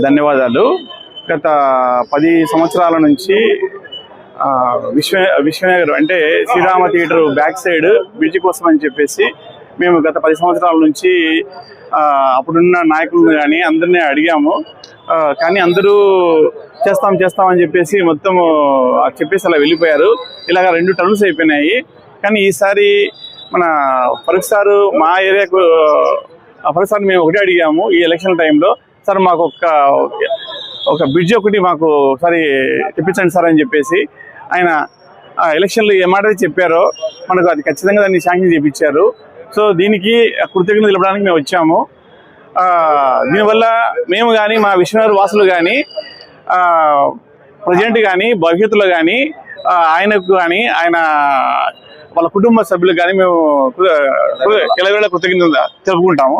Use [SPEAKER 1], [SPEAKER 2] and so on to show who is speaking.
[SPEAKER 1] ధన్యవాదాలు. గత 10 సంవత్సరాల నుంచి విశ్వనగర్ అంటే Srirama theatre back side bridge కోసం అని చెప్పేసి మేము గత 10 సంవత్సరాల నుంచి అప్పుడున్న నాయకులను కానీ అందరినీ అడిగాము. కానీ అందరూ చేస్తామని చెప్పేసి మొత్తం చెప్పేసి అలా వెళ్ళిపోయారు. ఇలాగ 2 టర్మ్స్ అయిపోయినాయి. కానీ ఈసారి మన ఫరూక్ సార్ మా ఏరియాకు ఫరూక్ సార్ మేము ఒకటే అడిగాము ఈ ఎలక్షన్ టైంలో, సార్ మాకు ఒక బ్రిడ్జ్ ఒకటి మాకు ఒకసారి తెప్పించండి సార్ అని చెప్పేసి ఆయన ఎలక్షన్లో ఏమాటైతే చెప్పారో మనకు అది ఖచ్చితంగా దాన్ని శాంక్షన్ చేయించారు. సో దీనికి కృతజ్ఞతలు తెలపడానికి మేము వచ్చాము. దీనివల్ల మేము కానీ మా విశ్వనగర్ వాసులు కానీ ప్రజెంట్ కానీ భవిష్యత్తులో కానీ ఆయనకు కానీ ఆయన వాళ్ళ కుటుంబ సభ్యులకు కానీ మేము కృతజ్ఞత తెలుపుకుంటాము.